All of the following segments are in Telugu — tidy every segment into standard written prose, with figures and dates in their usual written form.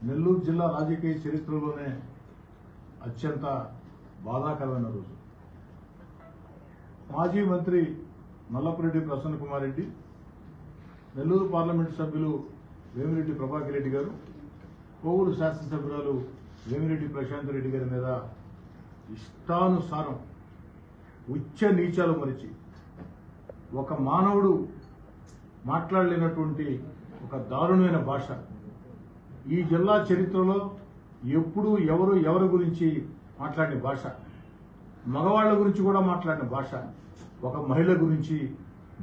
నెల్లూరు జిల్లా రాజకీయ చరిత్రలోనే అత్యంత బాధాకరమైన రోజు. మాజీ మంత్రి నల్లపురెడ్డి ప్రసన్న కుమార్ రెడ్డి, నెల్లూరు పార్లమెంటు సభ్యులు వేమిరెడ్డి ప్రభాకర్ రెడ్డి గారు, కోవూరు శాసనసభ్యురాలు వేమిరెడ్డి ప్రశాంత్ రెడ్డి గారి మీద ఇష్టానుసారం ఉచ్చ నీచాలు మరిచి ఒక మానవుడు మాట్లాడలేనటువంటి ఒక దారుణమైన భాష ఈ జిల్లా చరిత్రలో ఎప్పుడు ఎవరి గురించి మాట్లాడిన భాష, మగవాళ్ల గురించి కూడా మాట్లాడిన భాష, ఒక మహిళ గురించి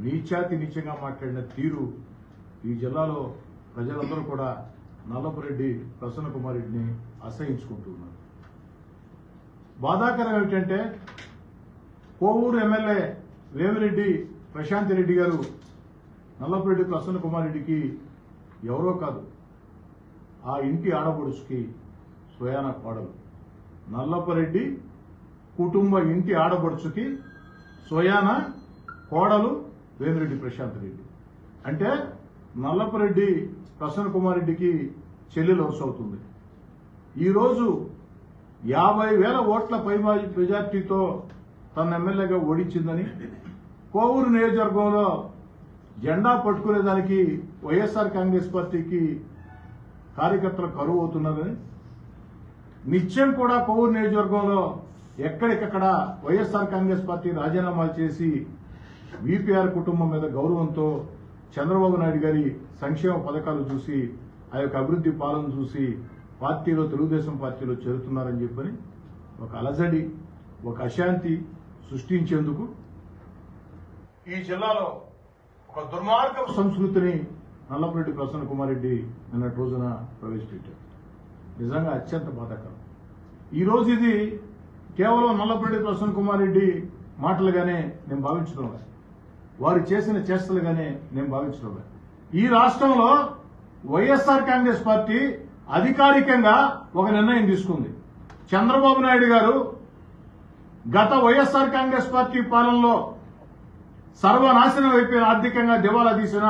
నీచంగా మాట్లాడిన తీరు ఈ జిల్లాలో ప్రజలందరూ కూడా నల్లపురెడ్డి ప్రసన్న కుమార్ రెడ్డిని అసహించుకుంటూ ఉన్నారు. బాధాకరం ఏమిటంటే కోవూరు ఎమ్మెల్యే వేమిరెడ్డి ప్రశాంత్ రెడ్డి గారు నల్లపురెడ్డి ప్రసన్న కుమార్ రెడ్డికి ఎవరో కాదు, ఆ ఇంటి ఆడపడుచుకి స్వయాన కోడలు. నల్లపురెడ్డి కుటుంబ ఇంటి ఆడపడుచుకి స్వయాన కోడలు వేమిరెడ్డి ప్రశాంత్ రెడ్డి. అంటే నల్లపురెడ్డి ప్రసన్న కుమార్ రెడ్డికి చెల్లెలు వరుస అవుతుంది. ఈరోజు 50,000 ఓట్ల పై మెజార్టీతో తన ఎమ్మెల్యేగా ఓడించిందని, కోవూరు నియోజకవర్గంలో జెండా పట్టుకునేదానికి వైఎస్ఆర్ కాంగ్రెస్ పార్టీకి కార్యకర్తలు కరువు అవుతున్నారని, నిత్యం కూడా కోవూరు నియోజకవర్గంలో ఎక్కడికక్కడ వైఎస్ఆర్ కాంగ్రెస్ పార్టీ రాజీనామాలు చేసి వీపీఆర్ కుటుంబం మీద గౌరవంతో చంద్రబాబు నాయుడు గారి సంక్షేమ పథకాలు చూసి, ఆ యొక్క అభివృద్ధి పాలన చూసి పార్టీలో తెలుగుదేశం పార్టీలో చేరుతున్నారని చెప్పని ఒక అలజడి, ఒక అశాంతి సృష్టించేందుకు ఈ జిల్లాలో ఒక దుర్మార్గ సంస్కృతిని నల్లపురెడ్డి ప్రసన్న కుమార్ రెడ్డి నిన్నటి రోజున ప్రవేశపెట్టారు. నిజంగా అత్యంత బాధాకరం. ఈరోజు ఇది కేవలం నల్లపురెడ్డి ప్రసన్న కుమార్ రెడ్డి మాటలుగానే నేను భావించడం లేదు, వారు చేసిన చేష్టలుగానే నేను భావించడం లేదు. ఈ రాష్ట్రంలో వైఎస్ఆర్ కాంగ్రెస్ పార్టీ అధికారికంగా ఒక నిర్ణయం తీసుకుంది. చంద్రబాబు నాయుడు గారు గత వైఎస్ఆర్ కాంగ్రెస్ పార్టీ పాలనలో సర్వనాశనం అయిపోయిన, ఆర్థికంగా దివాలా తీసిన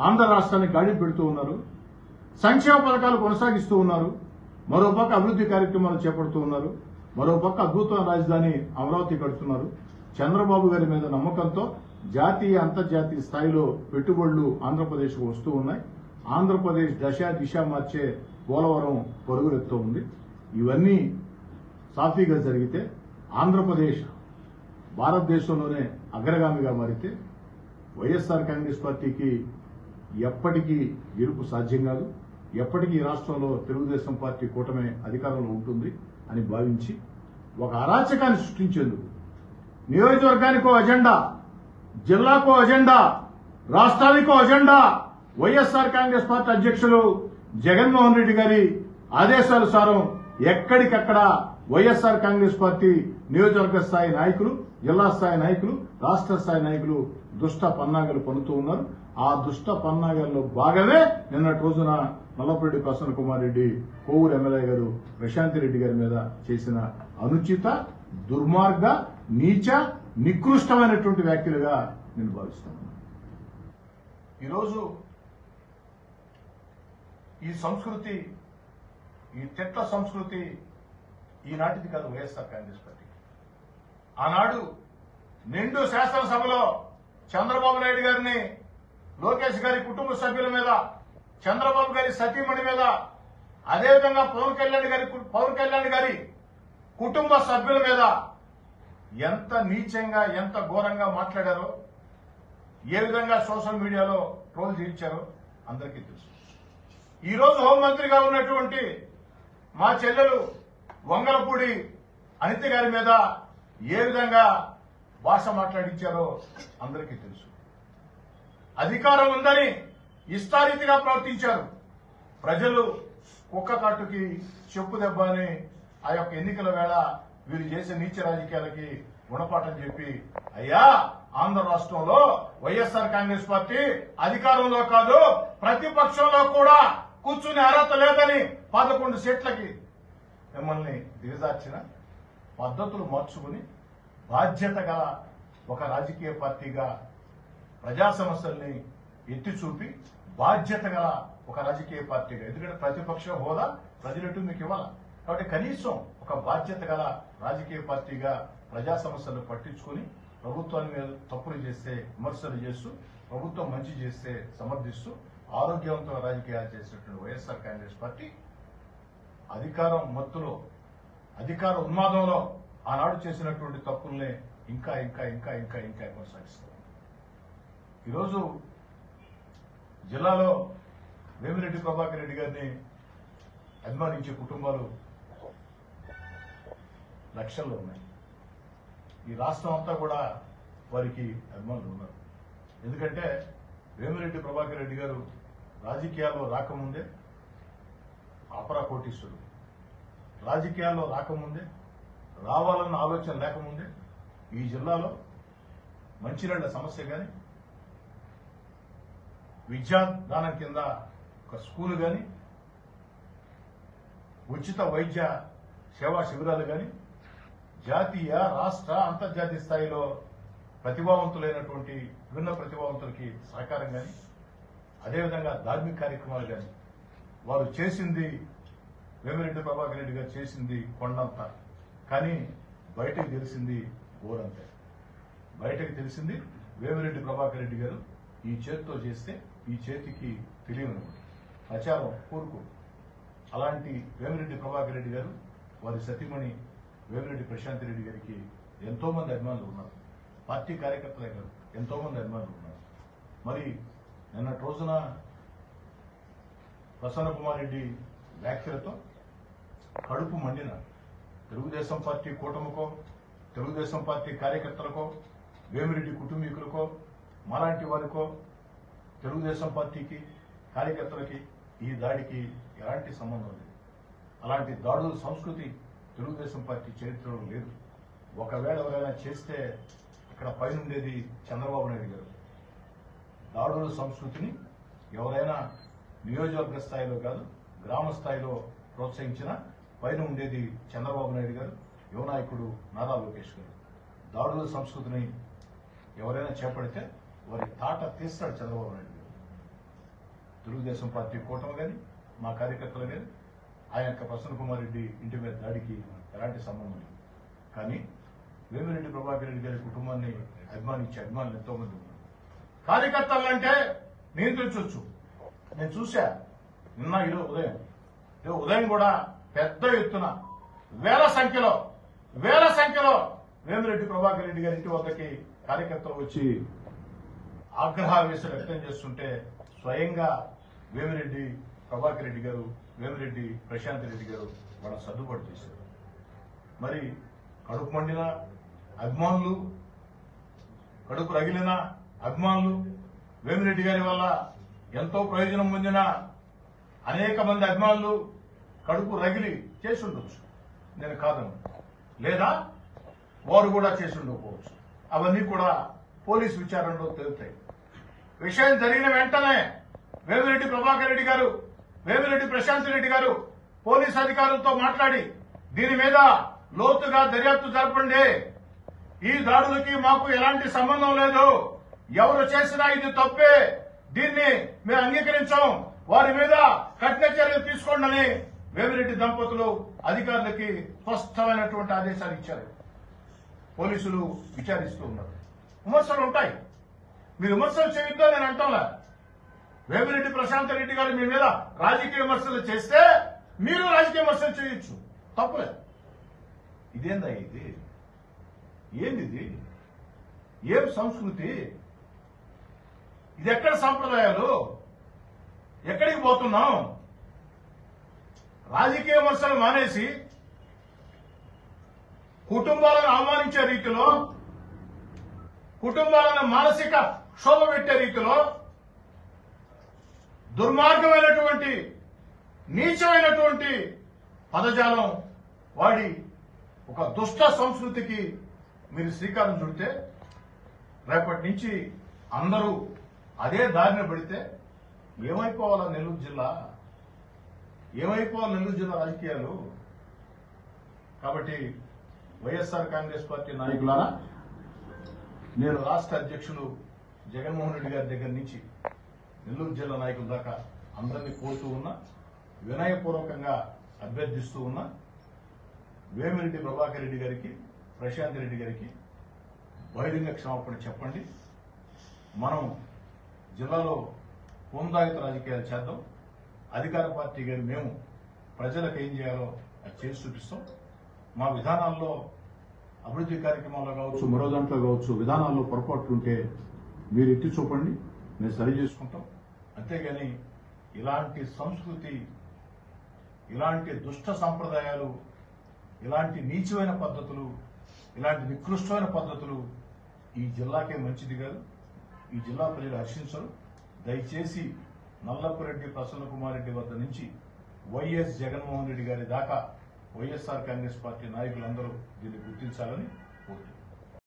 ఆంధ్ర రాష్ట్రాన్ని గాడి పెడుతూ ఉన్నారు. సంక్షేమ పథకాలు కొనసాగిస్తూ ఉన్నారు. మరోపక్క అభివృద్ధి కార్యక్రమాలు చేపడుతూ ఉన్నారు. మరోపక్క అద్భుతమైన రాజధాని అమరావతి కడుతున్నారు. చంద్రబాబు గారి మీద నమ్మకంతో జాతీయ అంతర్జాతీయ స్థాయిలో పెట్టుబడులు ఆంధ్రప్రదేశ్కు వస్తూ ఉన్నాయి. ఆంధ్రప్రదేశ్ దిశ మార్చే పోలవరం పరుగులెత్తూ ఉంది. ఇవన్నీ సాఫీగా జరిగితే ఆంధ్రప్రదేశ్ భారతదేశంలోనే అగ్రగామిగా మారితే వైఎస్ఆర్ కాంగ్రెస్ పార్టీకి ఎప్పటికీ గెలుపు సాధ్యం కాదు. ఎప్పటికీ ఈ రాష్ట్రంలో తెలుగుదేశం పార్టీ కూటమి అధికారంలో ఉంటుంది అని భావించి ఒక అరాచకాన్ని సృష్టించేందుకు నియోజకవర్గానికో అజెండా, జిల్లాకో అజెండా, రాష్ట్రానికో అజెండా వైఎస్ఆర్ కాంగ్రెస్ పార్టీ అధ్యక్షులు జగన్మోహన్ రెడ్డి గారి ఆదేశానుసారం ఎక్కడికక్కడ వైఎస్ఆర్ కాంగ్రెస్ పార్టీ నియోజకవర్గ స్థాయి నాయకులు, జిల్లా స్థాయి నాయకులు, రాష్ట్ర స్థాయి నాయకులు దుష్ట పన్నాగాలు పన్నుతూ ఉన్నారు. ఆ దుష్ట పన్నాగాల్లో భాగమే నిన్నటి రోజున నల్లపురెడ్డి ప్రసన్న కుమార్ రెడ్డి కోవూరు ఎమ్మెల్యే గారు ప్రశాంత్ రెడ్డి గారి మీద చేసిన అనుచిత, దుర్మార్గ, నీచ, నికృష్టమైనటువంటి వ్యాఖ్యలుగా నేను భావిస్తున్నాను. ఈరోజు ఈ సంస్కృతి, ఈ తిట్ల సంస్కృతి ఈనాటిది కాదు వైఎస్ఆర్ కాంగ్రెస్ పార్టీ. ఆనాడు నిండు శాసనసభలో చంద్రబాబు నాయుడు గారిని, లోకేష్ గారి కుటుంబ సభ్యుల మీద, చంద్రబాబు గారి సతీమణి మీద, అదేవిధంగా పవన్ కళ్యాణ్ గారి కుటుంబ సభ్యుల మీద ఎంత నీచంగా, ఎంత ఘోరంగా మాట్లాడారో, ఏ విధంగా సోషల్ మీడియాలో ట్రోల్ చేయించారో అందరికీ తెలుసు. ఈరోజు హోంమంత్రిగా ఉన్నటువంటి మా చెల్లెలు వంగలపూడి అనిత గారి మీద ఏ విధంగా భాష మాట్లాడించారో అందరికీ తెలుసు. అధికారం ఉందని ఇష్టారీతిగా ప్రవర్తించారు. ప్రజలు కుక్క కాటుకి చెప్పు దెబ్బ అని ఆ యొక్క ఎన్నికల వేళ వీరు చేసే నీచ రాజకీయాలకి గుణపాఠం చెప్పి, అయ్యా ఆంధ్ర రాష్ట్రంలో వైఎస్ఆర్ కాంగ్రెస్ పార్టీ అధికారంలో కాదు ప్రతిపక్షంలో కూడా కూర్చునే అర్హత లేదని 11 సీట్లకి మిమ్మల్ని దిగజార్చిన పద్ధతులు మార్చుకుని బాధ్యత గల ఒక రాజకీయ పార్టీగా ప్రజా సమస్యల్ని ఎత్తి చూపి బాధ్యత గల ఒక రాజకీయ పార్టీగా, ఎందుకంటే ప్రతిపక్ష హోదా ప్రజలెటు మీకు ఇవ్వాలి. కాబట్టి కనీసం ఒక బాధ్యత గల రాజకీయ పార్టీగా ప్రజా సమస్యలు పట్టించుకుని ప్రభుత్వాన్ని మీద తప్పులు చేస్తే విమర్శలు చేస్తూ, ప్రభుత్వం మంచి చేస్తే సమర్థిస్తూ ఆరోగ్యవంతమైన రాజకీయాలు చేసినటువంటి వైఎస్ఆర్ కాంగ్రెస్ పార్టీ అధికారం మత్తులో, అధికార ఉన్మాదంలో ఆనాడు చేసినటువంటి తప్పుల్ని ఇంకా ఇంకా ఇంకా ఇంకా ఇంకా కొనసాగిస్తారు. ఈరోజు జిల్లాలో వేమిరెడ్డి ప్రభాకర్ రెడ్డి గారిని అభిమానించే కుటుంబాలు లక్షల్లో ఉన్నాయి. ఈ రాష్ట్రం అంతా కూడా వారికి అభిమానులు ఉన్నారు. ఎందుకంటే వేమిరెడ్డి ప్రభాకర్ రెడ్డి గారు రాజకీయాల్లో రాకముందే అపరా కోటీశ్వరుడు, రాజకీయాల్లో రాకముందే, రావాలన్న ఆలోచన లేకముందే ఈ జిల్లాలో మంచినీళ్ల సమస్య కానీ, విద్యాదానం కింద ఒక స్కూలు కానీ, ఉచిత వైద్య సేవా శిబిరాలు కానీ, జాతీయ రాష్ట్ర అంతర్జాతీయ స్థాయిలో ప్రతిభావంతులైనటువంటి విభిన్న ప్రతిభావంతులకి సహకారం కానీ, అదేవిధంగా ధార్మిక కార్యక్రమాలు కానీ వారు చేసింది, వేమిరెడ్డి ప్రభాకర్ రెడ్డి గారు చేసింది కొండంత. కానీ బయటకు తెలిసింది ఊరంతే. బయటకు తెలిసింది వేమిరెడ్డి ప్రభాకర్ రెడ్డి గారు ఈ చేతితో చేస్తే ఈ చేతికి తెలియని ప్రచారం కోరుకో. అలాంటి వేమిరెడ్డి ప్రభాకర్ రెడ్డి గారు, వారి సతీమణి వేమిరెడ్డి ప్రశాంత్ రెడ్డి గారికి ఎంతో మంది అభిమానులు ఉన్నారు. పార్టీ కార్యకర్తలే కాదు, ఎంతో మంది అభిమానులు ఉన్నారు. మరి నిన్నటి రోజున ప్రసన్న కుమార్ రెడ్డి వ్యాఖ్యలతో కడుపు మండిన తెలుగుదేశం పార్టీ కూటమికో, తెలుగుదేశం పార్టీ కార్యకర్తలకో, వేమిరెడ్డి కుటుంబీకులకో, మాలాంటి వారికో, తెలుగుదేశం పార్టీకి కార్యకర్తలకి ఈ దాడికి ఎలాంటి సంబంధం లేదు. అలాంటి దాడుల సంస్కృతి తెలుగుదేశం పార్టీ చరిత్రలో లేదు. ఒకవేళ ఎవరైనా చేస్తే ఇక్కడ పైన ఉండేది చంద్రబాబు నాయుడు గారు. దాడుల సంస్కృతిని ఎవరైనా నియోజకవర్గ స్థాయిలో కాదు, గ్రామ స్థాయిలో ప్రోత్సహించిన పైన ఉండేది చంద్రబాబు నాయుడు గారు, యువ నాయకుడు నారా లోకేష్ గారు. దాడుల సంస్కృతిని ఎవరైనా చేపడితే వారి తాట తీస్తాడు చంద్రబాబు నాయుడు గారు. తెలుగుదేశం పార్టీ కూటమి కానీ, మా కార్యకర్తలు కానీ, ఆయన యొక్క ప్రసన్న కుమార్ రెడ్డి ఇంటి మీద దాడికి ఎలాంటి సంబంధం లేదు. కానీ వేమిరెడ్డి ప్రభాకర్ రెడ్డి గారి కుటుంబాన్ని అభిమానించే అభిమానులు ఎంతో మంది ఉన్నారు. కార్యకర్తలంటే నియంత్రించవచ్చు. నేను చూశా నిన్న ఈరోజు ఉదయం కూడా పెద్ద ఎత్తున వేల సంఖ్యలో వేమిరెడ్డి ప్రభాకర్ రెడ్డి గారి ఇంటి వద్దకి కార్యకర్తలు వచ్చి ఆగ్రహావేశాలు వ్యక్తం చేస్తుంటే స్వయంగా వేమిరెడ్డి ప్రభాకర్ రెడ్డి గారు, వేమిరెడ్డి ప్రశాంత్ రెడ్డి గారు వాళ్ళ సర్దుబాటు చేశారు. మరి కడుపు మండిన అభిమానులు, కడుపు రగిలిన అభిమానులు, వేమిరెడ్డి గారి వల్ల ఎంతో ప్రయోజనం పొందిన అనేక మంది అభిమానులు కడుపు రగిలి చేసి ఉండొచ్చు, నేను కాదను. లేదా వారు కూడా చేసి ఉండకపోవచ్చు. అవన్నీ కూడా పోలీసు విచారణలో తేలుతాయి. విషయం జరిగిన వెంటనే వేమిరెడ్డి ప్రభాకర్ రెడ్డి గారు, వేమిరెడ్డి ప్రశాంత్ రెడ్డి గారు పోలీసు అధికారులతో మాట్లాడి దీని మీద లోతుగా దర్యాప్తు జరపండి, ఈ దాడులకి మాకు ఎలాంటి సంబంధం లేదు, ఎవరు చేసినా ఇది తప్పే, దీన్ని మేము అంగీకరించాం, వారి మీద కఠిన చర్యలు తీసుకోండి అని వేమిరెడ్డి దంపతులు అధికారులకి స్పష్టమైనటువంటి ఆదేశాలు ఇచ్చారు. పోలీసులు విచారిస్తూ ఉన్నారు. విమర్శలు ఉంటాయి, మీరు విమర్శలు చేయొద్దో నేను అంటాంలా. వేమిరెడ్డి ప్రశాంత్ రెడ్డి గారు మీ మీద రాజకీయ విమర్శలు చేస్తే మీరు రాజకీయ విమర్శలు చేయొచ్చు, తప్పులేదు. ఇదేందా ఇది? ఏంది? ఏం సంస్కృతి ఇది? ఎక్కడ సాంప్రదాయాలు? ఎక్కడికి పోతున్నాం? రాజకీయ విమర్శలు మానేసి కుటుంబాలను అవమానించే రీతిలో, కుటుంబాలను మానసిక క్షోభ పెట్టే రీతిలో దుర్మార్గమైనటువంటి, నీచమైనటువంటి పదజాలం వాడి ఒక దుష్ట సంస్కృతికి మీరు శ్రీకారం చుడితే రేపటి నుంచి అందరూ అదే దారిన పడితే ఏమైపోవాలా నెల్లూరు జిల్లా? ఏమైపోవాలి నెల్లూరు జిల్లా రాజకీయాలు? కాబట్టి వైఎస్ఆర్ కాంగ్రెస్ పార్టీ నాయకులారా, నేను రాష్ట్ర అధ్యక్షులు జగన్మోహన్ రెడ్డి గారి దగ్గర నుంచి నెల్లూరు జిల్లా నాయకుల దాకా అందరినీ కోరుతూ ఉన్నా, వినయపూర్వకంగా అభ్యర్థిస్తూ ఉన్నా, వేమిరెడ్డి ప్రభాకర్ రెడ్డి గారికి, ప్రశాంత్ రెడ్డి గారికి బహిరంగ క్షమాపణ చెప్పండి. మనం జిల్లాలో హోందాయుత రాజకీయాలు చేద్దాం. అధికార పార్టీ గారు మేము ప్రజలకు ఏం చేయాలో అది చేసి చూపిస్తాం. మా విధానాల్లో అభివృద్ధి కార్యక్రమాల్లో కావచ్చు, మరో దాంట్లో కావచ్చు, విధానాల్లో పొరపాట్లు ఉంటే మీరు ఎత్తి చూపండి, మేము సరి చేసుకుంటాం. అంతేగాని ఇలాంటి సంస్కృతి, ఇలాంటి దుష్ట సంప్రదాయాలు, ఇలాంటి నీచమైన పద్ధతులు, ఇలాంటి నికృష్టమైన పద్ధతులు ఈ జిల్లాకే మంచిది కాదు. ఈ జిల్లా ప్రజలు హర్షించరు. దయచేసి నల్లపురెడ్డి ప్రసన్న కుమార్ రెడ్డి వద్ద నుంచి వైఎస్ జగన్మోహన్ రెడ్డి గారి దాకా వైఎస్ఆర్ కాంగ్రెస్ పార్టీ నాయకులందరూ దీన్ని గుర్తించాలని